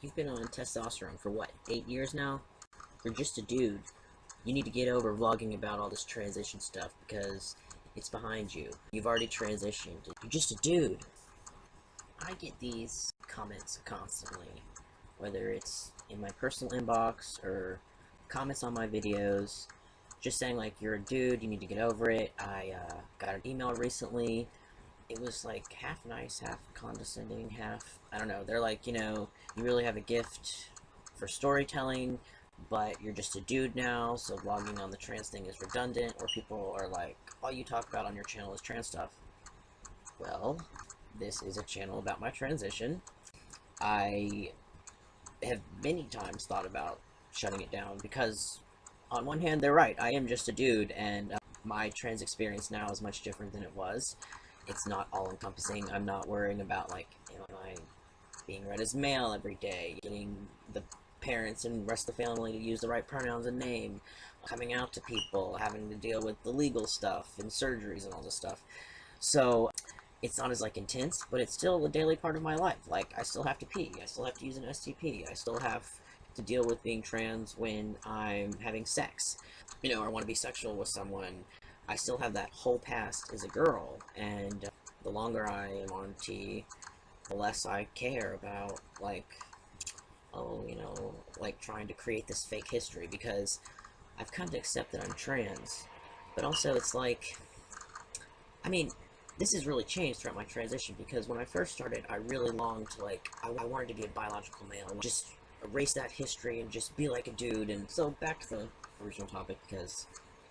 You've been on testosterone for what, 8 years now? You're just a dude. You need to get over vlogging about all this transition stuff because it's behind you. You've already transitioned. You're just a dude. I get these comments constantly, whether it's in my personal inbox or comments on my videos, just saying like, you're a dude, you need to get over it. I got an email recently. It was like half nice, half condescending, half, I don't know. They're like, you really have a gift for storytelling, but you're just a dude now, so vlogging on the trans thing is redundant. Or people are like, all you talk about on your channel is trans stuff. Well, this is a channel about my transition. I have many times thought about shutting it down because, on one hand, they're right. I am just a dude, and my trans experience now is much different than it was. It's not all-encompassing. I'm not worrying about, like, am I being read as male every day, getting the parents and rest of the family to use the right pronouns and name, coming out to people, having to deal with the legal stuff and surgeries and all this stuff. So it's not as like intense, but it's still a daily part of my life. Like, I still have to pee, I still have to use an STP, I still have to deal with being trans when I'm having sex, or want to be sexual with someone. I still have that whole past as a girl, and the longer I am on T, the less I care about, like, like trying to create this fake history, because I've come to accept that I'm trans, but also it's like, I mean, this has really changed throughout my transition, because when I first started, I really longed to, like, I wanted to be a biological male, just erase that history and just be like a dude. And so back to the original topic, because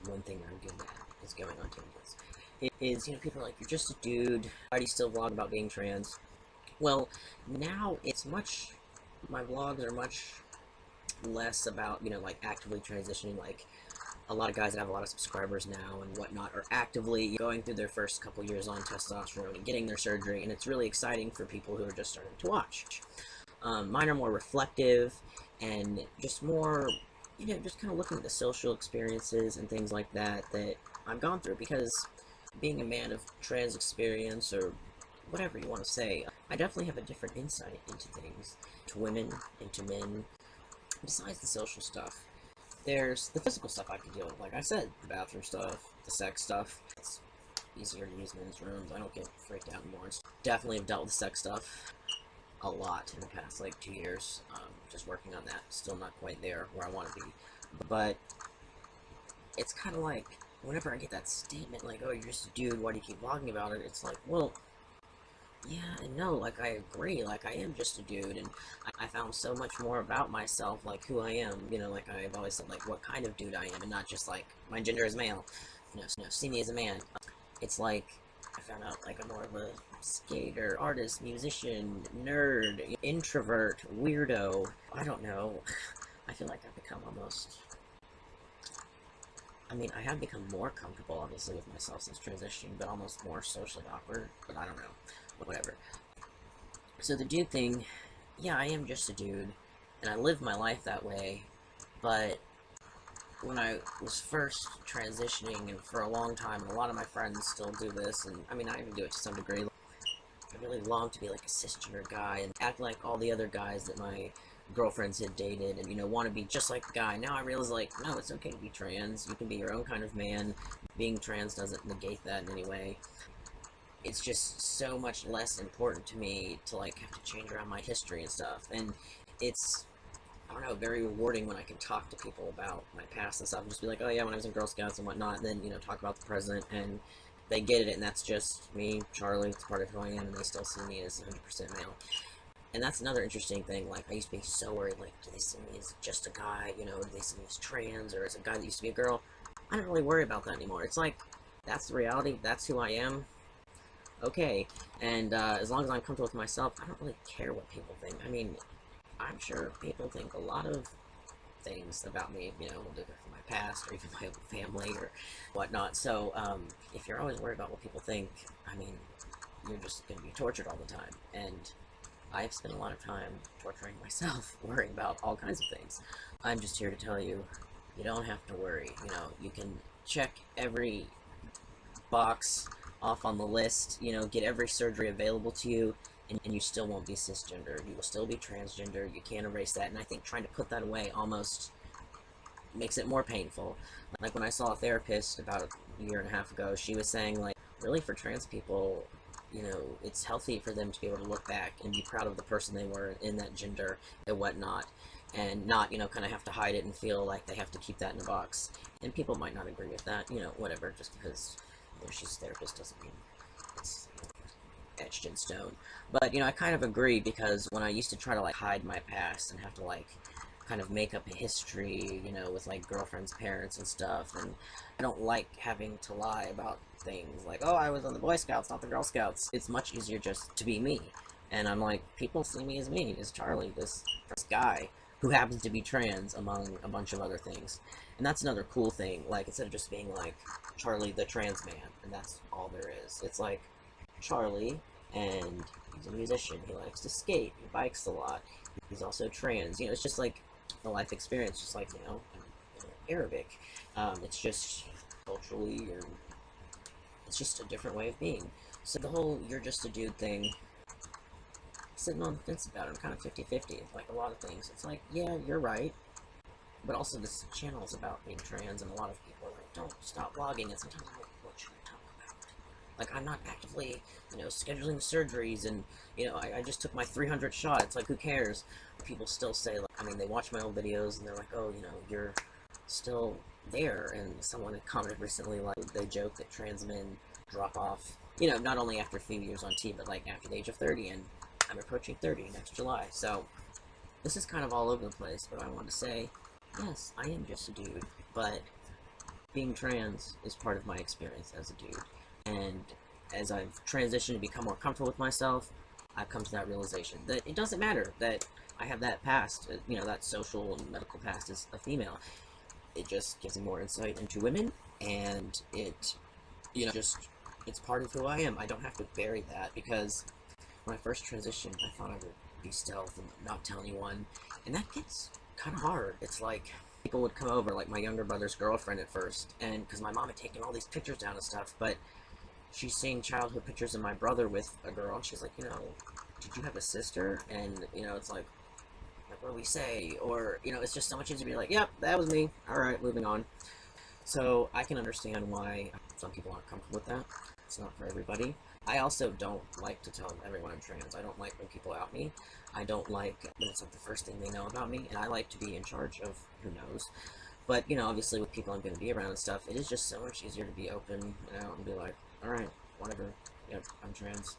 one thing I'm good at is going on tangents. It is, people are like, you're just a dude, why do you still vlog about being trans? Well, now it's my vlogs are much less about, like, actively transitioning. Like, a lot of guys that have a lot of subscribers now and whatnot are actively going through their first couple years on testosterone and getting their surgery, and it's really exciting for people who are just starting to watch. Mine are more reflective and just more, just kind of looking at the social experiences and things like that I've gone through, because being a man of trans experience, or whatever you want to say, I definitely have a different insight into things, to women, into men. Besides the social stuff, there's the physical stuff I can deal with. Like I said, the bathroom stuff, the sex stuff. It's easier to use men's rooms. I don't get freaked out anymore. Definitely have dealt with sex stuff a lot in the past, like, 2 years. Just working on that. Still not quite there where I want to be. But it's kind of like, whenever I get that statement, like, oh, you're just a dude, why do you keep vlogging about it? It's like, well, yeah and no. Like, I agree, like, I am just a dude, and I found so much more about myself, like, who I am, like, I've always said, like, what kind of dude I am, and not just, like, my gender is male, see me as a man. It's like, I found out, like, I'm more of a skater, artist, musician, nerd, introvert, weirdo, I don't know. I feel like I've become almost, I have become more comfortable, obviously, with myself since transitioning, but almost more socially awkward, but I don't know. Whatever. So the dude thing, yeah, I am just a dude, and I live my life that way, but when I was first transitioning, and for a long time, and a lot of my friends still do this, and I even do it to some degree, I really long to be like a cisgender guy, and act like all the other guys that my girlfriends had dated, and, want to be just like the guy. Now I realize, like, no, it's okay to be trans, you can be your own kind of man, being trans doesn't negate that in any way. It's just so much less important to me to, like, have to change around my history and stuff, and it's, I don't know, very rewarding when I can talk to people about my past and stuff, and just be like, oh yeah, when I was in Girl Scouts and whatnot, and then, talk about the present, and they get it, and that's just me, Charlie, it's part of who I am, and they still see me as 100% male. And that's another interesting thing. Like, I used to be so worried, like, do they see me as just a guy, do they see me as trans, or as a guy that used to be a girl? I don't really worry about that anymore. It's like, that's the reality, that's who I am. Okay, and as long as I'm comfortable with myself, I don't really care what people think. I'm sure people think a lot of things about me, either from my past, or even my own family, or whatnot. So, if you're always worried about what people think, you're just going to be tortured all the time. And I've spent a lot of time torturing myself, worrying about all kinds of things. I'm just here to tell you, you don't have to worry. You can check every box off on the list, get every surgery available to you, and you still won't be cisgender. You will still be transgender. You can't erase that. And I think trying to put that away almost makes it more painful. Like when I saw a therapist about a year and a half ago, she was saying, like, really for trans people, you know, it's healthy for them to be able to look back and be proud of the person they were in that gender and whatnot, and not, you know, kind of have to hide it and feel like they have to keep that in a box. And people might not agree with that, you know, whatever, just because, you know, she's a therapist doesn't mean it's, you know, etched in stone. But, you know, I kind of agree, because when I used to try to, like, hide my past and have to, like, kind of make up a history, you know, with, like, girlfriend's parents and stuff, and I don't like having to lie about things like, oh, I was on the Boy Scouts, not the Girl Scouts. It's much easier just to be me. And I'm like, people see me, as Charlie, this guy who happens to be trans among a bunch of other things. And that's another cool thing, like, instead of just being like Charlie the trans man, and that's all there is. It's like Charlie, and he's a musician, he likes to skate, he bikes a lot, he's also trans. You know, it's just like the life experience, just like, you know, Arabic. It's just culturally, or it's just a different way of being. So the whole "you're just a dude" thing, sitting on the fence about it. I'm kind of 50-50, like a lot of things. It's like, yeah, you're right, but also this channel is about being trans, and a lot of people are like, don't stop vlogging, and sometimes I'm like, what should I talk about? Like, I'm not actively, you know, scheduling surgeries, and, you know, I just took my 300 shots, like, who cares? People still say, like, I mean, they watch my old videos, and they're like, oh, you know, you're still there. And someone had commented recently, like, they joke that trans men drop off, you know, not only after a few years on TV, but, like, after the age of 30, and I'm approaching 30 next July. So this is kind of all over the place, but I want to say, yes, I am just a dude, but being trans is part of my experience as a dude. And as I've transitioned to become more comfortable with myself, I've come to that realization that it doesn't matter that I have that past, you know, that social and medical past as a female. It just gives me more insight into women, and it, you know, just, it's part of who I am. I don't have to bury that, because when I first transitioned, I thought I would be stealth and not tell anyone, and that gets kind of hard. It's like, people would come over, like my younger brother's girlfriend at first, and because my mom had taken all these pictures down and stuff, but she's seeing childhood pictures of my brother with a girl, and she's like, you know, did you have a sister? And, you know, it's like, what do we say? Or, you know, it's just so much easier to be like, yep, that was me. Alright, moving on. So I can understand why some people aren't comfortable with that. It's not for everybody. I also don't like to tell everyone I'm trans. I don't like when people out me. I don't like when it's like the first thing they know about me, and I like to be in charge of who knows. But, you know, obviously with people I'm going to be around and stuff, it is just so much easier to be open, you know, and be like, alright, whatever, yep, I'm trans.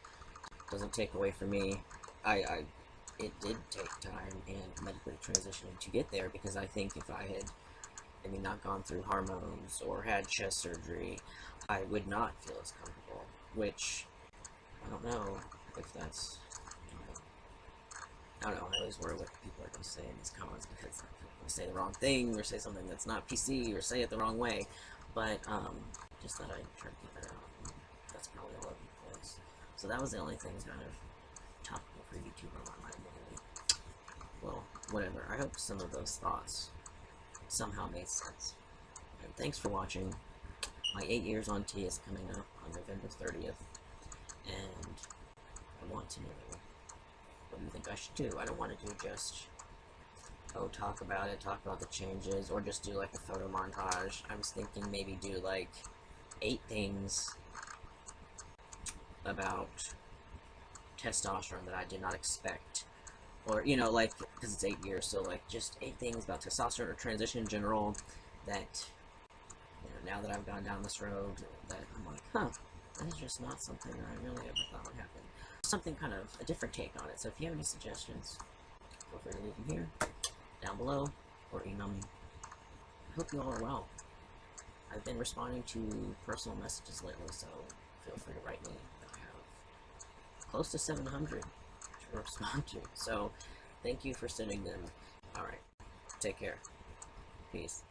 Doesn't take away from me. It did take time and medically transitioning to get there, because I think if I had maybe not gone through hormones or had chest surgery, I would not feel as comfortable, which, I don't know if that's, you know, I don't know, I always worry what people are going to say in these comments, because people say the wrong thing, or say something that's not PC, or say it the wrong way, but, just thought I'd try to keep that out. That's probably all over the place. So that was the only thing kind of topical for YouTube on my mind lately. Well, whatever. I hope some of those thoughts somehow made sense. And thanks for watching. My 8 years on T is coming up on November 30th, and I want to know, what do you think I should do? I don't want to do just, oh, talk about it, talk about the changes, or just do like a photo montage. I was thinking maybe do like 8 things about testosterone that I did not expect, or, you know, like, because it's 8 years, so like just 8 things about testosterone or transition in general that, you know, now that I've gone down this road, that I'm like, huh, that is just not something that I really ever thought would happen. Something kind of a different take on it. So if you have any suggestions, feel free to leave them here, down below, or email me. I hope you all are well. I've been responding to personal messages lately, so feel free to write me. I have close to 700 to respond to, so thank you for sending them. Alright, take care. Peace.